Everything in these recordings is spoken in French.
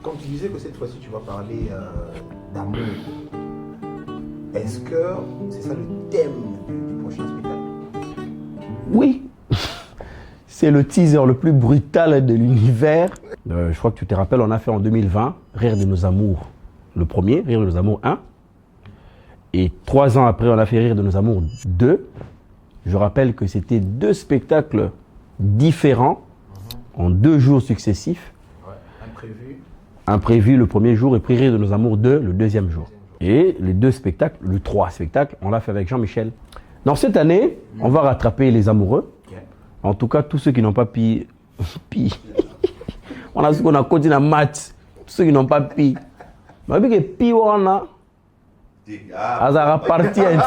Comme tu disais que cette fois-ci tu vas parler d'amour, est-ce que c'est ça le thème du prochain spectacle? Oui, c'est le teaser le plus brutal de l'univers. Je crois que tu te rappelles, on a fait en 2020 Rire de nos amours, le premier, Rire de nos amours 1. Et 3 ans après, on a fait Rire de nos amours 2. Je rappelle que c'était 2 spectacles différents en 2 jours successifs. Ouais, imprévu. Imprévu le premier jour et puis Rire de nos amours 2 le deuxième jour. Et les 2 spectacles, le 3 spectacle, on l'a fait avec Jean-Michel. Dans cette année, on va rattraper les amoureux. En tout cas, tous ceux qui n'ont pas pi. On a ce qu'on a continué à maths. Tous ceux qui n'ont pas pi. Mais avec les pi, on a. Ça partie intime.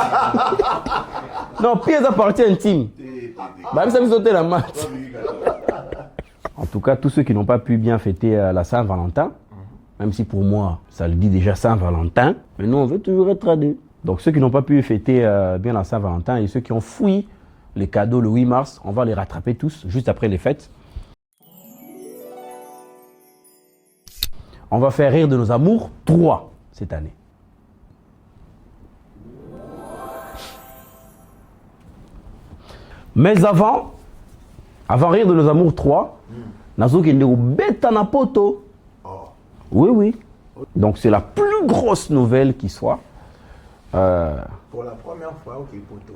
Non, pi, ça partie intime. Bah, ça me sauter la maths. En tout cas, tous ceux qui n'ont pas pu bien fêter la Saint-Valentin, même si pour moi, ça le dit déjà Saint-Valentin, mais nous, on veut toujours être radés. Donc, ceux qui n'ont pas pu fêter bien la Saint-Valentin et ceux qui ont fouillé les cadeaux le 8 mars, on va les rattraper tous juste après les fêtes. On va faire Rire de nos amours 3 cette année. Mais avant Rire de nos amours 3, Nazo qui est au Betanapoto. Oui, oui. Donc c'est la plus grosse nouvelle qui soit. Pour la première fois, ok, poto.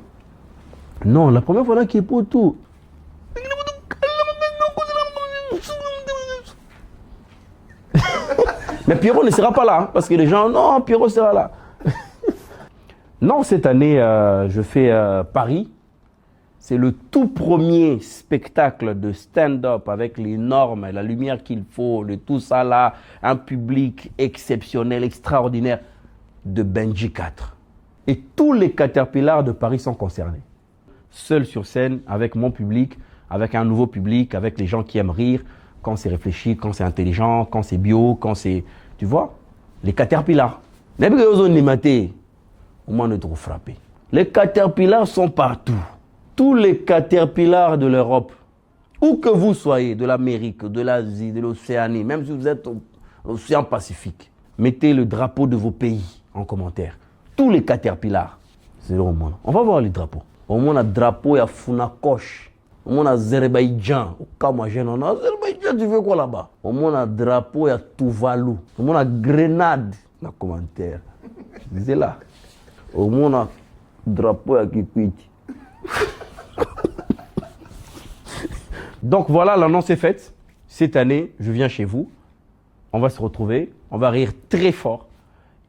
Non, la première fois là qui est poto. Mais Pierrot ne sera pas là, hein, parce que les gens, non, Pierrot sera là. Non, cette année, je fais Paris. C'est le tout premier spectacle de stand-up avec les normes, la lumière qu'il faut, de tout ça là, un public exceptionnel, extraordinaire, de Benji 4. Et tous les caterpillars de Paris sont concernés. Seul sur scène, avec mon public, avec un nouveau public, avec les gens qui aiment rire, quand c'est réfléchi, quand c'est intelligent, quand c'est bio, quand c'est... Tu vois, les caterpillars. Au moins, on est trop frappé. Les caterpillars sont partout. Tous les caterpillars de l'Europe, où que vous soyez, de l'Amérique, de l'Asie, de l'Océanie, même si vous êtes au l'océan Pacifique, mettez le drapeau de vos pays en commentaire. Tous les caterpillars, c'est le monde. On va voir les drapeaux. Au moins, on a drapeau, il y a Funakosh. Au moins, on a Azerbaïdjan. Au cas où moi, j'ai non, Azerbaïdjan, tu veux quoi là-bas? Au moins, on a drapeau, il y a Tuvalu. Au moins, on a Grenade. Dans commentaire. C'est là. Au moins, on a drapeau, il y a Kikwiti. Donc voilà, l'annonce est faite. Cette année, je viens chez vous. On va se retrouver. On va rire très fort.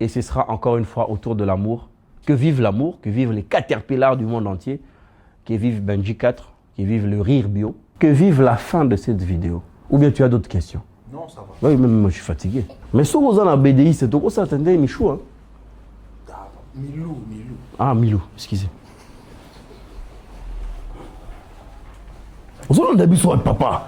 Et ce sera encore une fois autour de l'amour. Que vive l'amour, que vivent les caterpillars du monde entier. Que vive Benji 4, que vive le rire bio. Que vive la fin de cette vidéo. Ou bien tu as d'autres questions? Non, ça va. Oui, même moi je suis fatigué. Mais si vous avez un BDI, c'est tout ça, attendez, Michou. Hein? Milou. Ah, Milou, excusez. Vous avez un papa.